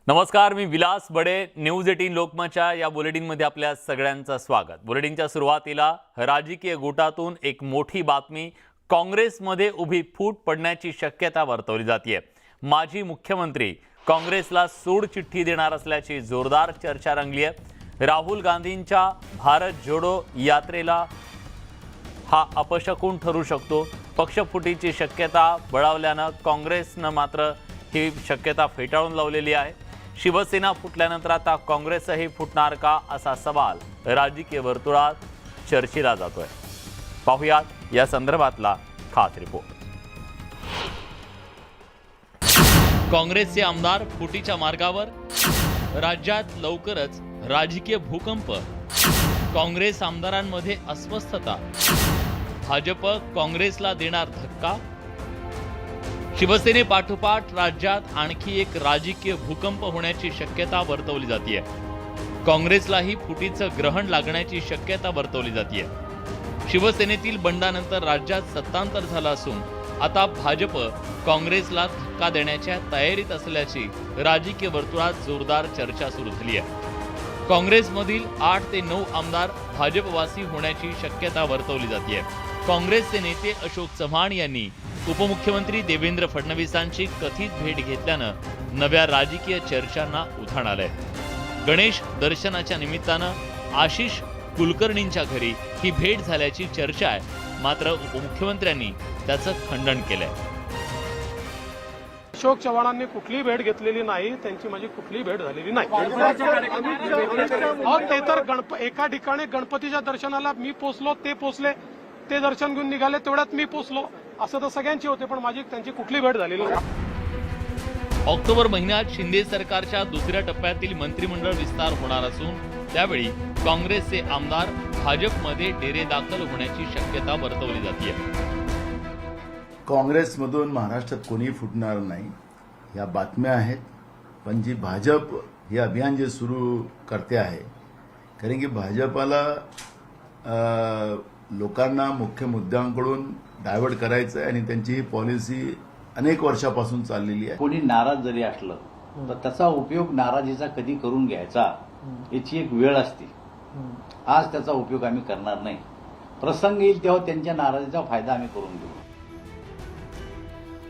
नमस्कार, मी विलास बडे. न्यूज 18 लोकमतच्या या बुलेटिनमध्ये आपल्या सगळ्यांचं स्वागत. बुलेटिनच्या सुरुवातीला राजकीय गुटातून एक मोठी बातमी. काँग्रेसमध्ये उभी फूट पडण्याची शक्यता वर्तवली जाते. माजी मुख्यमंत्री काँग्रेसला सूड चिठ्ठी देणार असल्याची जोरदार चर्चा रंगली आहे. राहुल गांधींच्या भारत जोडो यात्रेला हा अपशकुन ठरू शकतो. पक्षफुटीची शक्यता बळावल्यानं काँग्रेसनं मात्र ही शक्यता फेटाळून लावलेली आहे. शिवसेना फुटल्यानंतर आता काँग्रेसही फुटणार का, असा सवाल राजकीय वर्तुळात चर्चेला जातोय. पाहुयात या संदर्भातला खास रिपोर्ट. काँग्रेसचे आमदार फुटीच्या मार्गावर, राज्यात लवकरच राजकीय भूकंप, काँग्रेस आमदारांमध्ये अस्वस्थता, भाजप काँग्रेसला देणार धक्का. शिवसेनेपाठोपाठ राज्यात आणखी एक राजकीय भूकंप होण्याची शक्यता वर्तवली जाते. काँग्रेसलाही फुटीचं ग्रहण लागण्याची शक्यता वर्तवली जाते. शिवसेनेतील बंडानंतर राज्यात सत्तांतर झालं असून आता भाजप काँग्रेसला धक्का देण्याच्या तयारीत असल्याची राजकीय वर्तुळात जोरदार चर्चा सुरू झाली आहे. काँग्रेसमधील 8 ते 9 आमदार भाजपवासी होण्याची शक्यता वर्तवली जाते. काँग्रेसचे नेते अशोक चव्हाण यांनी उपमुख्यमंत्री देवेंद्र फडणवीसांची कथित भेट घेतल्यानं नव्या राजकीय चर्चांना उधाण आलंय. गणेश दर्शनाच्या निमित्तानं आशिष कुलकर्णींच्या घरी ही भेट झाल्याची चर्चा आहे. मात्र उपमुख्यमंत्र्यांनी त्याचं खंडन केलंय. अशोक चव्हाणांनी कुठलीही भेट घेतलेली नाही, त्यांची माझी कुठलीही भेट झालेली नाही. ते तर एका ठिकाणी गणपतीच्या दर्शनाला मी पोचलो, ते पोचले, ते दर्शन घेऊन निघाले, तेवढ्यात मी पोचलो, असं तर सगळ्यांची होते, पण माझी त्यांची कुठली भेट झालेली नाही. ऑक्टोबर महिन्यात शिंदे सरकारच्या दुसऱ्या टप्प्यातील मंत्रिमंडळ विस्तार होणार असून त्यावेळी काँग्रेसचे आमदार भाजपमध्ये डेरे दाखल होण्याची शक्यता वर्तवली जाते. काँग्रेसमधून महाराष्ट्रात कोणीही फुटणार नाही, या बातम्या आहेत. पण जी भाजप हे अभियान जे सुरू करते आहे, कारण की भाजपाला लोकांना मुख्य मुद्द्यांकडून डायव्हर्ट करायचं आहे आणि त्यांची ही पॉलिसी अनेक वर्षापासून चाललेली आहे. कोणी नाराज जरी असलं तर त्याचा उपयोग नाराजीचा कधी करून घ्यायचा याची एक वेळ असते. आज त्याचा उपयोग आम्ही करणार नाही. प्रसंग येईल तेव्हा त्यांच्या नाराजीचा फायदा आम्ही करून घेऊ.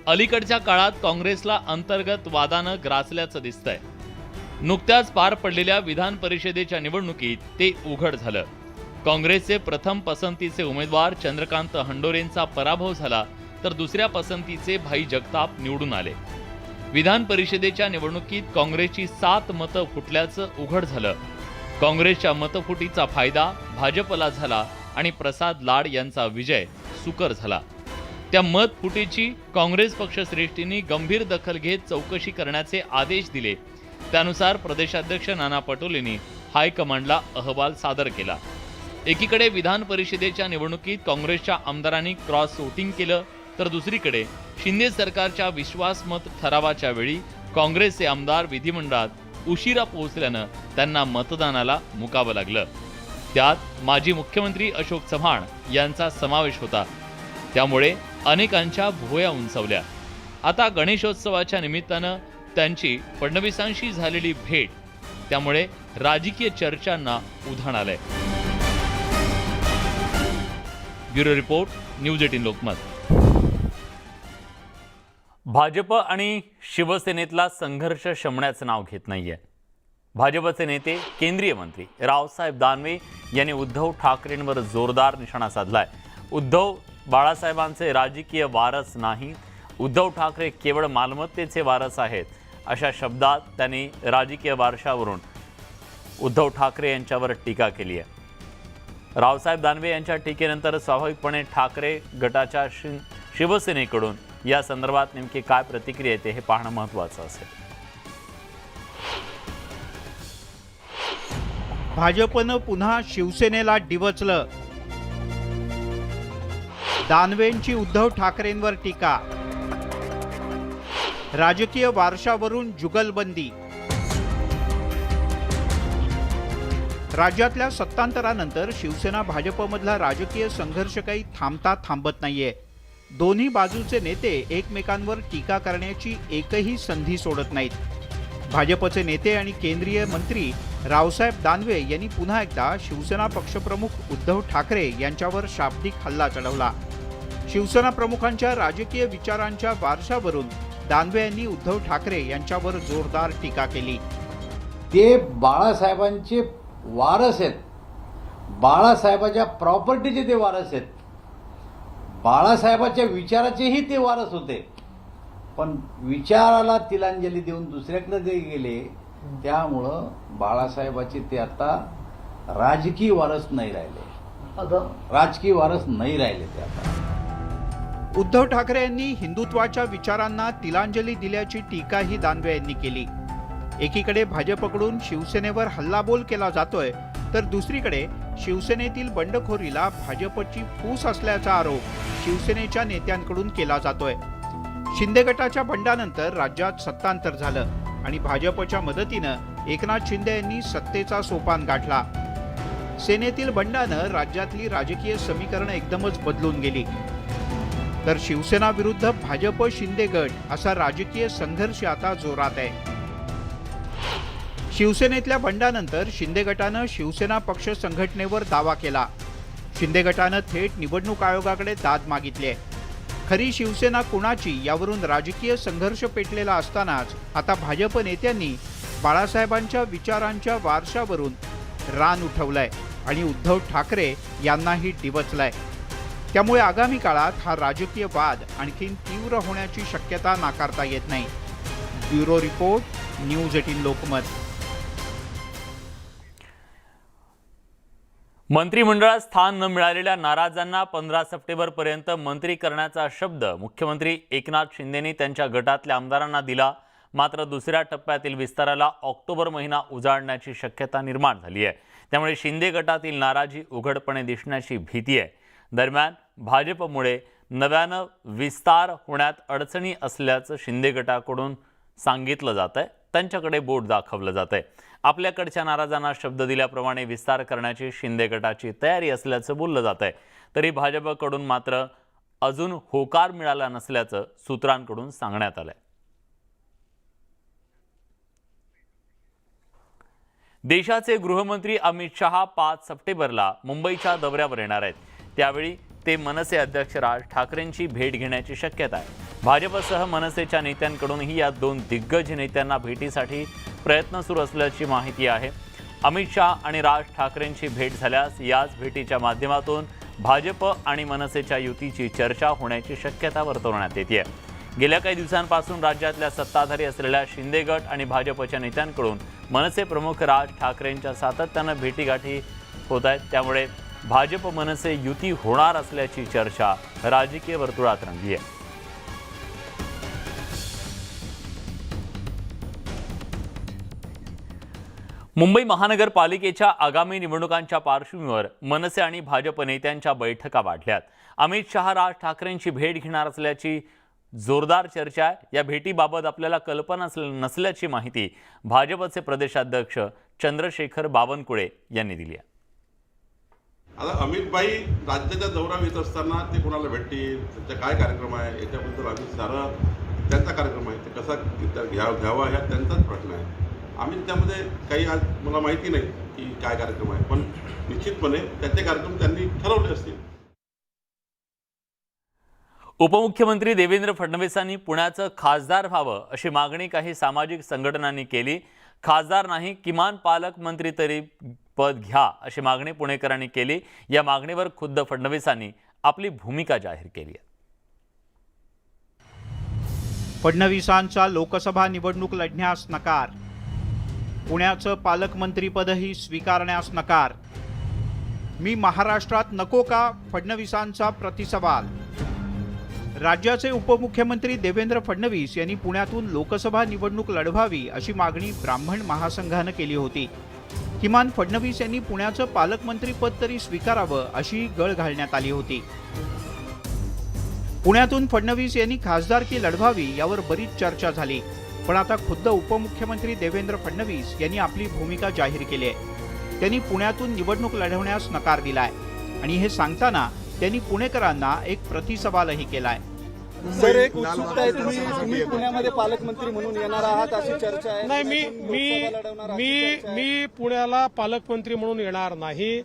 अलीकडच्या काळात काँग्रेसला अंतर्गत वादानं ग्रासल्याचं दिसतंय. नुकत्याच पार पडलेल्या विधान परिषदेच्या निवडणुकीत ते उघड झालं. काँग्रेसचे प्रथम पसंतीचे उमेदवार चंद्रकांत हंडोरेंचा पराभव झाला, तर दुसऱ्या पसंतीचे भाई जगताप निवडून आले. विधान परिषदेच्या निवडणुकीत काँग्रेसची 7 मतं फुटल्याचं उघड झालं. काँग्रेसच्या मतफुटीचा फायदा भाजपला झाला आणि प्रसाद लाड यांचा विजय सुकर झाला. त्या मतफुटीची काँग्रेस पक्षश्रेष्ठींनी गंभीर दखल घेत चौकशी करण्याचे आदेश दिले. त्यानुसार प्रदेशाध्यक्ष नाना पटोलेंनी हायकमांडला अहवाल सादर केला. एकीकडे विधान परिषदेच्या निवडणुकीत काँग्रेसच्या आमदारांनी क्रॉस वोटिंग केलं, तर दुसरीकडे शिंदे सरकारच्या विश्वासमत ठरावाच्या वेळी काँग्रेसचे आमदार विधिमंडळात उशिरा पोहोचल्यानं त्यांना मतदानाला मुकावं लागलं. त्यात माजी मुख्यमंत्री अशोक चव्हाण यांचा समावेश होता. त्यामुळे अनेकांच्या भुवया उंचावल्या. आता गणेशोत्सवाच्या निमित्तानं त्यांची फडणवीसांशी झालेली भेट, त्यामुळे राजकीय चर्चांना उधाण आलंय. Bureau report, news 18 Lokmat. Bhajap आणि शिवसेनेतला संघर्ष शमण्याचं नाव घेत नाहीये. भाजपचे नेते केंद्रीय मंत्री रावसाहेब दानवे यांनी उद्धव ठाकरेंवर जोरदार निशाणा साधलाय. उद्धव बाळासाहेबांचे राजकीय वारस नाही, उद्धव ठाकरे केवळ मालमत्तेचे वारस आहेत, अशा शब्दात त्यांनी राजकीय वारशावरून उद्धव ठाकरे यांच्यावर टीका केली आहे. रावसाहेब दानवे यांच्या टीकेनंतर स्वाभाविकपणे ठाकरे गटाच्या शिवसेनेकडून या संदर्भात नेमकी काय प्रतिक्रिया येते हे पाहणं महत्त्वाचं असेल. भाजपनं पुन्हा शिवसेनेला डिवचलं. दानवेंची उद्धव ठाकरेंवर टीका. राजकीय वारशावरून जुगलबंदी. राज्यातल्या सत्तांतरानंतर शिवसेना भाजपमधला राजकीय संघर्ष काही थांबत नाहीये. दोन्ही बाजूचे नेते एकमेकांवर टीका करण्याची एकही संधी सोडत नाहीत. भाजपचे नेते आणि केंद्रीय मंत्री रावसाहेब दानवे यांनी पुन्हा एकदा शिवसेना पक्षप्रमुख उद्धव ठाकरे यांच्यावर शाब्दिक हल्ला चढवला. शिवसेना प्रमुखांच्या राजकीय विचारांच्या वारशावरून दानवे यांनी उद्धव ठाकरे यांच्यावर जोरदार टीका केली. ते बाळासाहेबांचे वारस आहेत, बाळासाहेबाच्या प्रॉपर्टीचे ते वारस आहेत, बाळासाहेबाच्या विचाराचेही ते वारस होते. पण विचाराला तिलांजली देऊन दुसऱ्याकडे जे गेले, त्यामुळं बाळासाहेबाचे ते आता राजकीय वारस नाही राहिले, राजकीय वारस नाही राहिले ते आता. उद्धव ठाकरे यांनी हिंदुत्वाच्या विचारांना तिलांजली दिल्याची टीकाही दानवे यांनी केली. एकीकडे भाजपकडून शिवसेनेवर हल्लाबोल केला जातोय, तर दुसरीकडे शिवसेनेतील बंडखोरीला भाजपची फूस असल्याचा आरोप शिवसेनेच्या नेत्यांकडून केला जातोय. शिंदे गटाच्या बंडानंतर राज्यात सत्तांतर झालं आणि भाजपच्या मदतीनं एकनाथ शिंदे यांनी सत्तेचा सोपान गाठला. सेनेतील बंडानं राज्यातली राजकीय समीकरणं एकदमच बदलून गेली. तर शिवसेना विरुद्ध भाजप शिंदे गट असा राजकीय संघर्ष आता जोरात आहे. शिवसेनेतल्या बंडानंतर शिंदे गटानं शिवसेना पक्ष संघटनेवर दावा केला. शिंदे गटानं थेट निवडणूक आयोगाकडे दाद मागितली आहे. खरी शिवसेना कुणाची यावरून राजकीय संघर्ष पेटलेला असतानाच आता भाजप नेत्यांनी बाळासाहेबांच्या विचारांच्या वारशावरून रान उठवलंय आणि उद्धव ठाकरे यांनाही डिवचलंय. त्यामुळे आगामी काळात हा राजकीय वाद आणखीन तीव्र होण्याची शक्यता नाकारता येत नाही. Bureau report, news 18 Lokmat. मंत्रिमंडळात स्थान न मिळालेल्या नाराजांना 15 सप्टेंबरपर्यंत मंत्री करण्याचा शब्द मुख्यमंत्री एकनाथ शिंदेंनी त्यांच्या गटातल्या आमदारांना दिला. मात्र दुसऱ्या टप्प्यातील विस्ताराला ऑक्टोबर महिना उजाडण्याची शक्यता निर्माण झाली आहे. त्यामुळे शिंदे गटातील नाराजी उघडपणे दिसण्याची भीती आहे. दरम्यान भाजपमुळे नव्यानं विस्तार होण्यात अडचणी असल्याचं शिंदे गटाकडून सांगितलं जात आहे. त्यांच्याकडे बोट दाखवलं जात आहे. आपल्याकडच्या नाराजांना शब्द दिल्याप्रमाणे विस्तार करण्याची शिंदे गटाची तयारी असल्याचं बोललं जात आहे. तरी भाजपकडून मात्र अजून होकार मिळाला नसल्याचं सूत्रांकडून सांगण्यात आलंय. देशाचे गृहमंत्री अमित शहा 5 सप्टेंबरला मुंबईच्या दौऱ्यावर येणार आहेत. त्यावेळी ते मनसे अध्यक्ष राज ठाकरेंची भेट घेण्याची शक्यता आहे. भाजपसह मनसेच्या नेत्यांकडूनही या दोन दिग्गज नेत्यांना भेटीसाठी प्रयत्न सुरू असल्याची माहिती आहे. अमित शहा आणि राज ठाकरेंची भेट झाल्यास याच भेटीच्या माध्यमातून भाजप आणि मनसेच्या युतीची चर्चा होण्याची शक्यता वर्तवण्यात येते. गेल्या काही दिवसांपासून राज्यातल्या सत्ताधारी असलेल्या शिंदे गट आणि भाजपच्या नेत्यांकडून मनसे प्रमुख राज ठाकरेंच्या सातत्यानं भेटीगाठी होत आहेत. त्यामुळे भाजप मनसे युती होणार असल्याची चर्चा राजकीय वर्तुळात रंगली आहे. मुंबई महानगरपालिकेच्या आगामी निवडणुकांच्या पार्श्वभूमीवर मनसे आणि भाजप नेत्यांच्या बैठका वाढल्यात. अमित शहा राज ठाकरेंची भेट घेणार असल्याची जोरदार चर्चा आहे. या भेटीबाबत आपल्याला कल्पना नसल्याची माहिती भाजपचे प्रदेशाध्यक्ष चंद्रशेखर बावनकुळे यांनी दिली आहे. आता अमितभाई राज्याच्या दौरा येत असताना ते कोणाला भेटतील, त्यांचा काय कार्यक्रम आहे याच्याबद्दल आम्ही सारं त्यांचा कार्यक्रम आहे ते कसा घ्यावा ह्या त्यांचाच प्रश्न आहे. आम्ही त्यामध्ये काही आज मला माहिती नाही की काय कार्यक्रम आहे, पण निश्चितपणे त्याचे कार्यक्रम त्यांनी ठरवले असतील. उपमुख्यमंत्री देवेंद्र फडणवीसांनी पुण्याचं खासदार व्हावं अशी मागणी काही सामाजिक संघटनांनी केली. खासदार नाही, किमान पालकमंत्री तरी पद घ्या अशी मागणी पुणेकरांनी केली. या मागणीवर खुद्द फडणवीसांनी आपली भूमिका जाहीर केली आहे. फडणवीसांचा लोकसभा निवडणूक लढण्यास नकार, पुण्याचं पालकमंत्रीपदही स्वीकारण्यास नकार. मी महाराष्ट्रात नको का, फडणवीसांचा प्रतिसवाल. राज्याचे उपमुख्यमंत्री देवेंद्र फडणवीस यांनी पुण्यातून लोकसभा निवडणूक लढवावी अशी मागणी ब्राह्मण महासंघानं केली होती. किमान फडणवीस यांनी पुण्याचं पालकमंत्रीपद तरी स्वीकारावं अशी गळ घालण्यात आली होती. पुण्यातून फडणवीस यांनी खासदारकी लढवावी यावर बरीच चर्चा झाली. पण आता खुद्द उपमुख्यमंत्री देवेंद्र फडणवीस यांनी आपली भूमिका जाहीर केली आहे. त्यांनी पुण्यातून निवडणूक लढवण्यास नकार दिलाय आणि हे सांगताना त्यांनी पुणेकरांना एक प्रतिसवालही केलाय. सर, एक उत्सुकता आहे, तुम्ही पुण्यामध्ये पालकमंत्री म्हणून येणार आहात अशी चर्चा आहे. नाही, लोकसभा लढवणार अशी चर्चा आहे. मी पुण्याला पालकमंत्री म्हणून येणार नाही.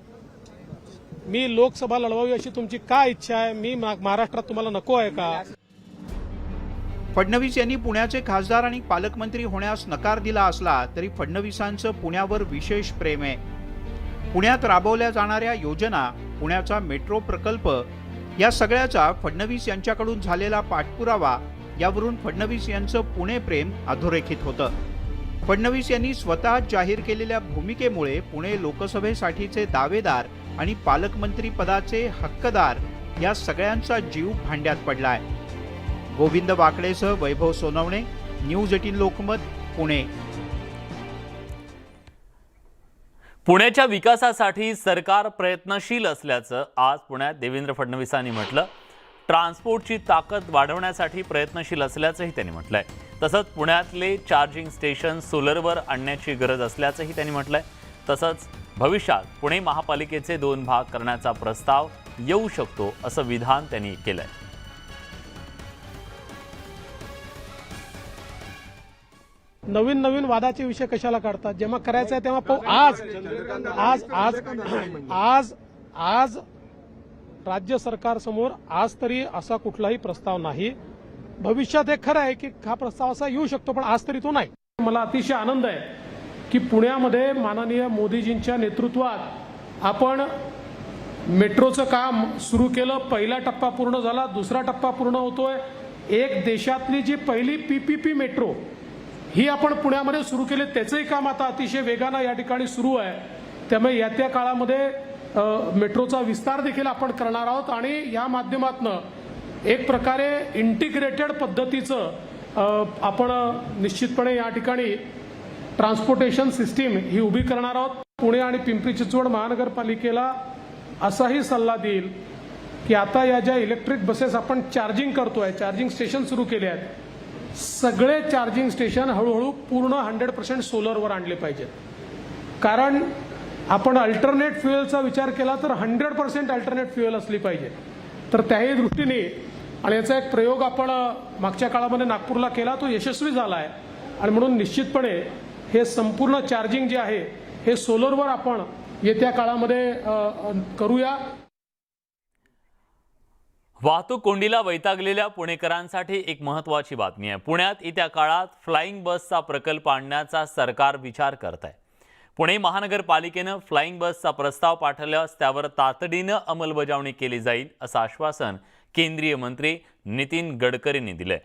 मी लोकसभा लढवावी अशी तुमची काय इच्छा आहे? मी महाराष्ट्रात तुम्हाला नको आहे का? फडणवीस यांनी पुण्याचे खासदार आणि पालकमंत्री होण्यास नकार दिला असला तरी फडणवीसांचं पुण्यावर विशेष प्रेम आहे. पुण्यात राबवल्या जाणाऱ्या योजना, पुण्याचा मेट्रो प्रकल्प या सगळ्याचा फडणवीस यांच्याकडून झालेला पाठपुरावा यावरून फडणवीस यांचं पुणे प्रेम अधोरेखित होतं. फडणवीस यांनी स्वतः जाहीर केलेल्या भूमिकेमुळे पुणे लोकसभेसाठीचे दावेदार आणि पालकमंत्री पदाचे हक्कदार या सगळ्यांचा जीव भांड्यात पडलाय. गोविंद वाकडेसह वैभव सोनवणे, न्यूज 18 लोकमत, पुणे. पुण्याच्या विकासासाठी सरकार प्रयत्नशील असल्याचं आज पुण्यात देवेंद्र फडणवीसांनी म्हटलं. ट्रान्सपोर्टची ताकद वाढवण्यासाठी प्रयत्नशील असल्याचंही त्यांनी म्हटलंय. तसंच पुण्यातले चार्जिंग स्टेशन सोलरवर आणण्याची गरज असल्याचंही त्यांनी म्हटलंय. तसंच भविष्यात पुणे महापालिकेचे 2 भाग करण्याचा प्रस्ताव येऊ शकतो असं विधान त्यांनी केलंय. नवीन वादाचे विषय कशाला काढतात? जेव्हा करायचं आहे तेव्हा आज राज्य सरकारसमोर आज तरी असा कुठलाही प्रस्ताव नाही. भविष्यात हे खरं आहे की हा प्रस्ताव असा येऊ शकतो, पण आज तरी तो नाही. मला अतिशय आनंद आहे की पुण्यामध्ये माननीय मोदीजींच्या नेतृत्वात आपण मेट्रोचं काम सुरू केलं. पहिला टप्पा पूर्ण झाला, दुसरा टप्पा पूर्ण होतोय. एक देशातली जी पहिली PPP मेट्रो ही आपण पुण्यामध्ये सुरू केली, त्याचंही काम आता अतिशय वेगानं या ठिकाणी सुरू आहे. त्यामुळे येत्या काळामध्ये मेट्रोचा विस्तार देखील आपण करणार आहोत आणि या माध्यमातून एक प्रकारे इंटिग्रेटेड पद्धतीचं आपण निश्चितपणे या ठिकाणी ट्रान्सपोर्टेशन सिस्टीम ही उभी करणार आहोत. पुणे आणि पिंपरी चिंचवड महानगरपालिकेला असाही सल्ला देईल की आता या ज्या इलेक्ट्रिक बसेस आपण चार्जिंग करतोय, चार्जिंग स्टेशन सुरू केले आहेत, सगळे चार्जिंग स्टेशन हळूहळू पूर्ण 100% सोलरवर आणले पाहिजेत. कारण आपण अल्टरनेट फ्युएलचा विचार केला तर 100% अल्टरनेट फ्युएल असली पाहिजे. तर त्याही दृष्टीने आणि याचा एक प्रयोग आपण मागच्या काळामध्ये नागपूरला केला, तो यशस्वी झाला आहे. आणि म्हणून निश्चितपणे हे संपूर्ण चार्जिंग जे आहे हे सोलरवर आपण येत्या काळामध्ये करूया. वाहतूक कोंडीला वैतागलेल्या पुणेकरांसाठी एक महत्त्वाची बातमी आहे. पुण्यात येत्या काळात फ्लाइंग बसचा प्रकल्प आणण्याचा सरकार विचार करत आहे. पुणे महानगरपालिकेनं फ्लाइंग बसचा प्रस्ताव पाठवल्यास त्यावर तातडीनं अंमलबजावणी केली जाईल असं आश्वासन केंद्रीय मंत्री नितीन गडकरींनी दिलंय.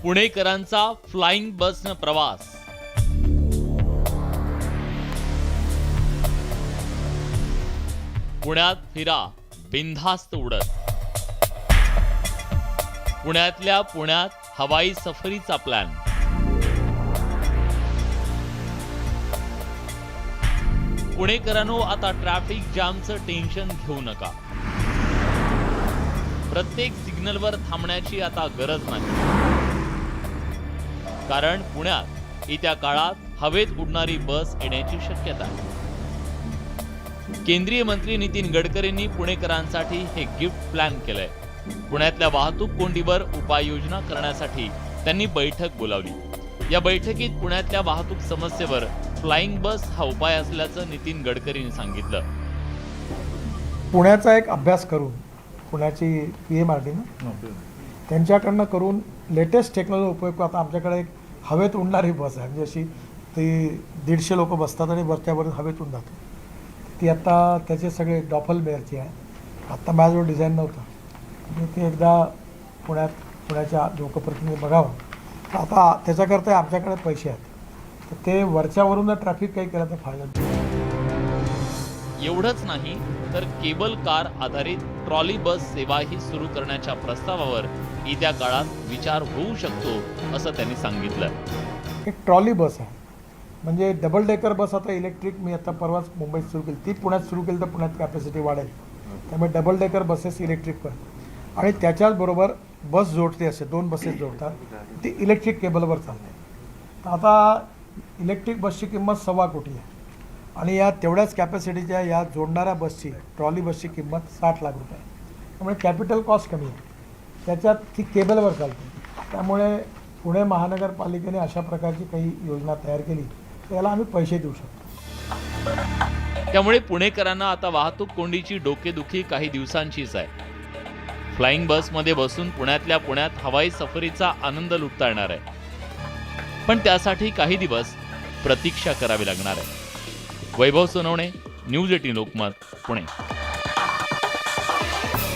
पुणेकरांचा फ्लाइंग बसनं प्रवास. पुण्यात फिरा बिनधास्त उडत. पुण्यातल्या पुण्यात हवाई सफरीचा प्लॅन. पुणेकरांनो, आता ट्रॅफिक जामचं टेन्शन घेऊ नका. प्रत्येक सिग्नलवर थांबण्याची आता गरज नाही. कारण पुण्यात येत्या काळात हवेत उडणारी बस येण्याची शक्यता आहे. केंद्रीय मंत्री नितीन गडकरींनी पुणेकरांसाठी हे गिफ्ट प्लॅन केलंय. पुण्यातल्या वाहतूक कोंडीवर उपाययोजना करण्यासाठी त्यांनी बैठक बोलावली. या बैठकीत पुण्यातल्या वाहतूक समस्येवर फ्लाइंग बस हा उपाय असल्याचं नितीन गडकरींनी सांगितलं. पुण्याचा एक अभ्यास करून पुण्याची PMRD त्यांच्याकडनं करून लेटेस्ट टेक्नॉलॉजी उपयोग. आता आमच्याकडे एक हवेत उडणारी बस आहे, म्हणजे अशी ती 150 लोक बसतात आणि वरच्यावर हवेत उडून जातात. ती आता त्याचे सगळे डॉफल बेअरची आहे. आत्ता माझ्याजवळ डिझाईन नव्हतं, म्हणजे ते एकदा पुण्याच्या लोकप्रतिनिधी बघावं. तर आता त्याच्याकरता आमच्याकडे पैसे आहेत, तर ते वरच्यावरून जर ट्रॅफिक काही केलं तर फायदा. एवढंच नाही तर केबल कार आधारित ट्रॉली बस सेवाही सुरू करण्याच्या प्रस्तावावर येत्या काळात विचार होऊ शकतो असं त्यांनी सांगितलं. एक ट्रॉली बस आहे, म्हणजे डबल डेकर बस आता इलेक्ट्रिक मी आता परवाच मुंबईत सुरू केली, ती पुण्यात सुरू केली तर पुण्यात कॅपॅसिटी वाढेल. त्यामुळे डबल डेकर बसेस इलेक्ट्रिक पण, आणि त्याच्याचबरोबर बस जोडते, असे 2 बसेस जोडतात, ती इलेक्ट्रिक केबलवर चालते. तर आता इलेक्ट्रिक बसची किंमत 1.25 कोटी आहे आणि या तेवढ्याच कॅपॅसिटीच्या या जोडणाऱ्या बसची ट्रॉली बसची किंमत 60 लाख रुपये आहे. त्यामुळे कॅपिटल कॉस्ट कमी आहे, त्याच्यात ती केबलवर चालते. त्यामुळे पुणे महानगरपालिकेने अशा प्रकारची काही योजना तयार केली तर याला आम्ही पैसे देऊ शकतो. त्यामुळे पुणेकरांना आता वाहतूक कोंडीची डोकेदुखी काही दिवसांचीच आहे. फ्लाइंग बसमध्ये बसून पुण्यातल्या पुण्यात हवाई सफरीचा आनंद लुटता येणार आहे, पण त्यासाठी काही दिवस प्रतीक्षा करावी लागणार आहे. वैभव सोनवणे, न्यूज 18 लोकमत, पुणे.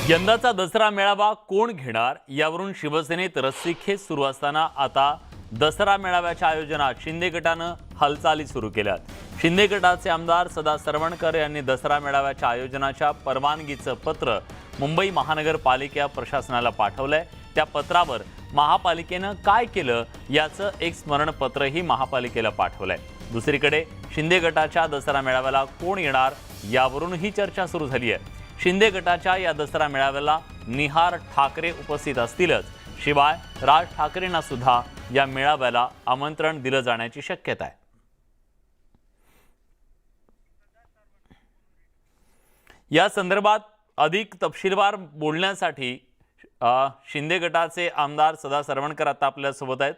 यंदाचा दसरा मेळावा कोण घेणार यावरून शिवसेनेत रस्सीखेच सुरू असताना आता दसरा मेळाव्याच्या आयोजनात शिंदे गटानं हालचाली सुरू केल्यात. शिंदे गटाचे आमदार सदा सरवणकर यांनी दसरा मेळाव्याच्या आयोजनाच्या परवानगीचं पत्र मुंबई महानगरपालिका प्रशासनाला पाठवलंय. त्या पत्रावर महापालिकेनं काय केलं याचं एक स्मरणपत्रही महापालिकेला पाठवलंय. दुसरीकडे शिंदे गटाच्या दसरा मेळाव्याला कोण येणार यावरून ही चर्चा सुरू झाली आहे. शिंदे गटाच्या या दसरा मेळाव्याला निहार ठाकरे उपस्थित असतीलच, शिवाय राज ठाकरेंना सुद्धा या मेळाव्याला आमंत्रण दिलं जाण्याची शक्यता आहे. या संदर्भात अधिक तपशीलवार बोलण्यासाठी शिंदे गटाचे आमदार सदा सरवणकर आता आपल्यासोबत आहेत.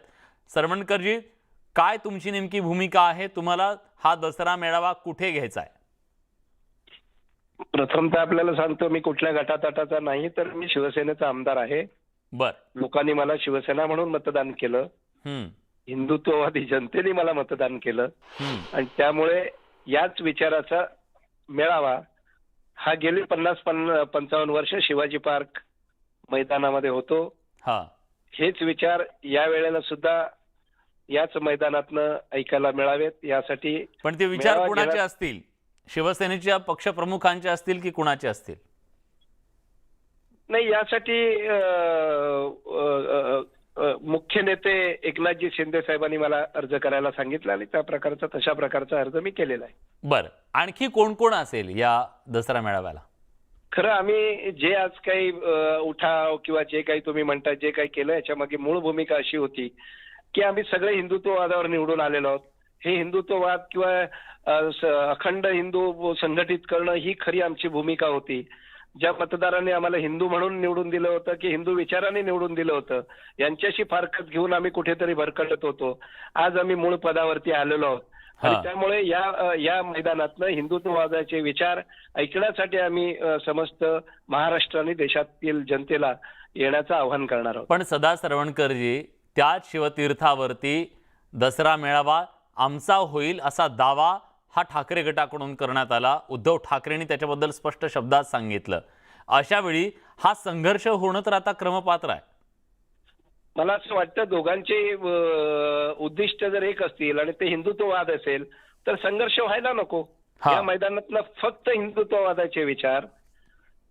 सरवणकरजी, काय तुमची नेमकी भूमिका आहे? तुम्हाला हा दसरा मेळावा कुठे घ्यायचा आहे? प्रथमतः आपल्याला सांगतो, मी कुठल्या गटातटाचा नाही, तर मी शिवसेनेचा आमदार आहे. बर. लोकांनी मला शिवसेना म्हणून मतदान केलं. हिंदुत्ववादी जनतेने मला मतदान केलं आणि त्यामुळे याच विचाराचा मेळावा हा गेली 50-55 वर्ष शिवाजी पार्क मैदानामध्ये होतो. हेच विचार या वेळेला सुद्धा याच मैदानातनं ऐकायला मिळावेत यासाठी. पण ते विचार कोणाचे असतील? शिवसेनेच्या पक्षप्रमुखांचे असतील की कुणाचे असतील? नाही, यासाठी मुख्य नेते एकनाथजी शिंदे साहेबांनी मला अर्ज करायला सांगितला आणि तशा प्रकारचा अर्ज मी केलेला आहे. बरं, आणखी कोण कोण असेल या दसरा मेळाव्याला? खरं आम्ही जे आज काही उठाव किंवा जे काही तुम्ही म्हणता जे काही केलं याच्यामागे मूळ भूमिका अशी होती की आम्ही सगळे हिंदुत्ववादावर निवडून आलेलो आहोत. हे हिंदुत्ववाद किंवा अखंड हिंदू संघटित करणं ही खरी आमची भूमिका होती. ज्या मतदारांनी आम्हाला हिंदू म्हणून निवडून दिलं होतं की हिंदू विचाराने निवडून दिलं होतं, यांच्याशी फारकत घेऊन आम्ही कुठेतरी भरकटत होतो. आज आम्ही मूळ पदावरती आलेलो आहोत आणि त्यामुळे या मैदानातनं हिंदुत्ववादाचे विचार ऐकण्यासाठी आम्ही समस्त महाराष्ट्र आणि देशातील जनतेला येण्याचं आवाहन करणार आहोत. पण सदा सरवणकरजी, त्याच शिवतीर्थावरती दसरा मेळावा आमचा होईल असा दावा हा ठाकरे गटाकडून करण्यात आला. उद्धव ठाकरेंनी त्याच्याबद्दल स्पष्ट शब्दात सांगितलं. अशा वेळी हा संघर्ष होणं तर आता क्रमपात्र आहे. मला असं वाटतं दोघांचे उद्दिष्ट जर एक असतील आणि ते हिंदुत्ववाद असेल तर संघर्ष व्हायला नको. या मैदानातलं फक्त हिंदुत्ववादाचे विचार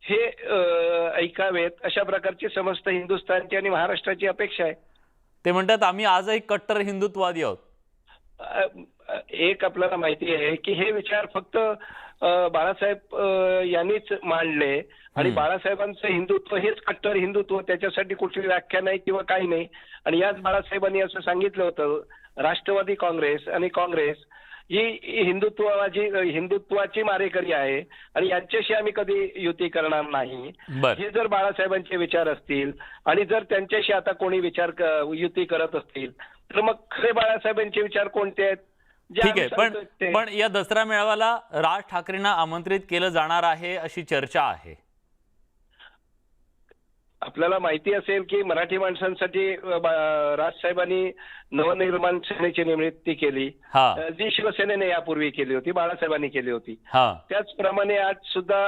हे ऐकावेत अशा प्रकारची समस्त हिंदुस्थानची आणि महाराष्ट्राची अपेक्षा आहे. ते म्हणतात आम्ही आजही कट्टर हिंदुत्ववादी आहोत. एक आपल्याला माहिती आहे की हे विचार फक्त बाळासाहेब यांनीच मांडले आणि बाळासाहेबांचं हिंदुत्व हेच कट्टर हिंदुत्व, त्याच्यासाठी कुठली व्याख्या नाही किंवा काही नाही. आणि याच बाळासाहेबांनी असं सांगितलं होतं, राष्ट्रवादी काँग्रेस आणि काँग्रेस ही हिंदुत्वाची मारेकरी आहे आणि यांच्याशी आम्ही कधी युती करणार नाही. हे जर बाळासाहेबांचे विचार असतील आणि जर त्यांच्याशी आता कोणी युती करत असतील तर मग खरे बाळासाहेबांचे विचार कोणते आहेत? ठीक आहे, पण या दसरा मेळाव्याला राज ठाकरेंना आमंत्रित केलं जाणार आहे अशी चर्चा आहे. आपल्याला माहिती असेल की मराठी माणसांसाठी राजसाहेबांनी नवनिर्माण सेनेची नियुक्ती केली, जी शिवसेनेने यापूर्वी केली होती, बाळासाहेबांनी केली होती. त्याचप्रमाणे आज सुद्धा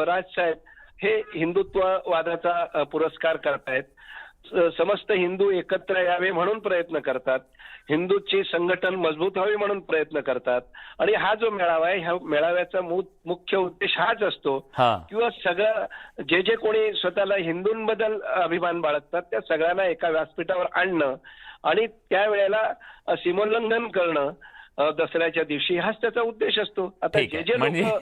राजसाहेब हे हिंदुत्ववादाचा पुरस्कार करतायत. समस्त हिंदू एकत्र यावे म्हणून प्रयत्न करतात, हिंदूची संघटन मजबूत व्हावी म्हणून प्रयत्न करतात. आणि हा जो मेळावा आहे, ह्या मेळाव्याचा मुख्य उद्देश हाच असतो किंवा सगळं जे कोणी स्वतःला हिंदूंबद्दल अभिमान बाळगतात त्या सगळ्यांना एका व्यासपीठावर आणणं आणि त्यावेळेला सीमोल्लंघन करणं दसऱ्याच्या दिवशी, हाच त्याचा उद्देश असतो. आता जे लोक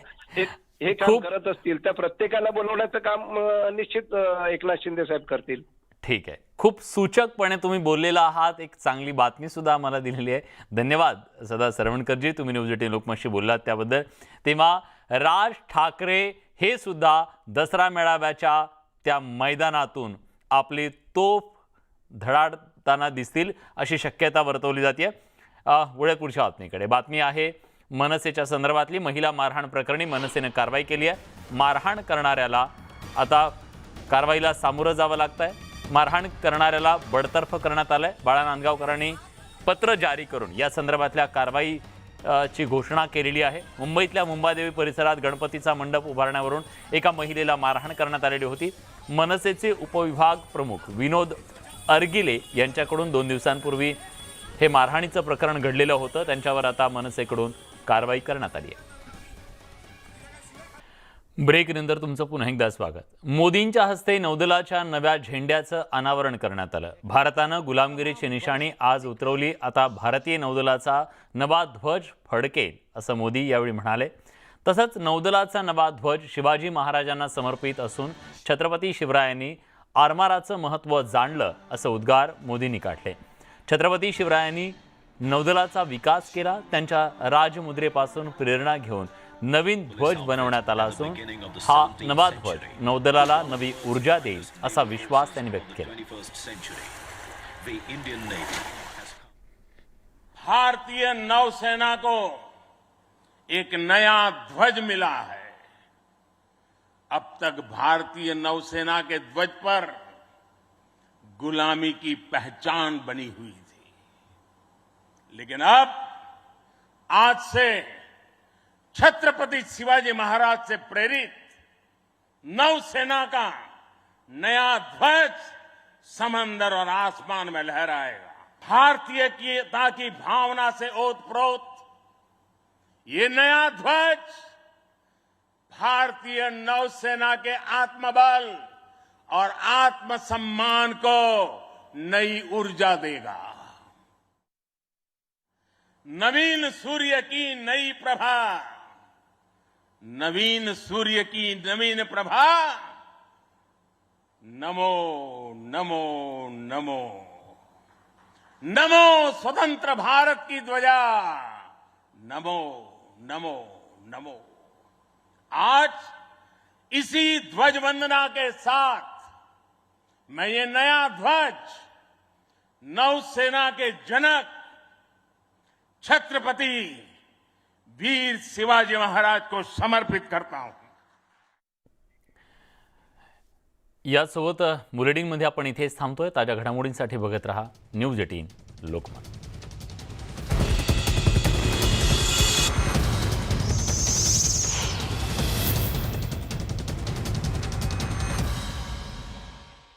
हे काम करत असतील त्या प्रत्येकाला बोलवण्याचं काम निश्चित एकनाथ शिंदे साहेब करतील. ठीक आहे, खूप सूचकपणे तुम्ही बोललेला आहात. एक चांगली बातमी सुद्धा आम्हाला दिलेली आहे. धन्यवाद सदा सरवणकरजी, तुम्ही न्यूज 18 लोकमतशी बोललात त्याबद्दल. तेव्हा राज ठाकरे हे सुद्धा दसरा मेळाव्याच्या त्या मैदानातून आपली तोफ धडाडताना दिसतील अशी शक्यता वर्तवली जाते. वळूयात पुढच्या बातमीकडे. बातमी आहे मनसेच्या संदर्भातली. महिला मारहाण प्रकरणी मनसेने कारवाई केली आहे. मारहाण करणाऱ्याला आता कारवाईला सामोरं जावं लागतंय. मारहाण करणाऱ्याला बडतर्फ करण्यात आलंय. बाळा नांदगावकरांनी पत्र जारी करून या संदर्भातल्या कारवाईची घोषणा केलेली आहे. मुंबईतल्या मुंबादेवी परिसरात गणपतीचा मंडप उभारण्यावरून एका महिलेला मारहाण करण्यात आलेली होती. मनसेचे उपविभाग प्रमुख विनोद अर्गिले यांच्याकडून 2 दिवसांपूर्वी हे मारहाणीचं प्रकरण घडलेलं होतं. त्यांच्यावर आता मनसेकडून कारवाई करण्यात आली आहे. ब्रेकनंतर तुमचं पुन्हा एकदा स्वागत. मोदींच्या हस्ते नौदलाच्या नव्या झेंड्याचं अनावरण करण्यात आलं. भारतानं गुलामगिरीची निशाणी आज उतरवली. आता भारतीय नौदलाचा नवा ध्वज फडकेल असं मोदी यावेळी म्हणाले. तसंच नौदलाचा नवा ध्वज शिवाजी महाराजांना समर्पित असून छत्रपती शिवरायांनी आरमाराचं महत्त्व जाणलं असं उद्गार मोदींनी काढले. छत्रपती शिवरायांनी नौदलाचा विकास केला. त्यांच्या राजमुद्रेपासून प्रेरणा घेऊन नवीन ध्वज बनवण्यात आला असून हा नवा ध्वज नौदलाला नवी ऊर्जा देईल असा विश्वास त्यांनी व्यक्त केला. भारतीय नौसेना को एक नया ध्वज मिला है. अब तक भारतीय नौसेना के ध्वज पर गुलामी की पहचान बनी हुई थी, लेकिन अब आज से छत्रपति शिवाजी महाराज से प्रेरित नौसेना का नया ध्वज समंदर और आसमान में लहराएगा. भारतीयता की भावना से ओतप्रोत ये नया ध्वज भारतीय नौसेना के आत्मबल और आत्मसम्मान को नई ऊर्जा देगा. नवीन सूर्य की नई प्रभा, नवीन सूर्य की नवीन प्रभा. नमो नमो नमो नमो स्वतंत्र भारत की ध्वजा. नमो नमो नमो. आज इसी ध्वज वंदना के साथ मैं ये नया ध्वज नौसेना के जनक छत्रपति वीर शिवाजी महाराज को समर्पित करता हूं. यासोबत बुलेटिनमध्ये आपण इथेच थांबतोय. ताज्या घडामोडींसाठी बघत रहा न्यूज 18 लोकमत.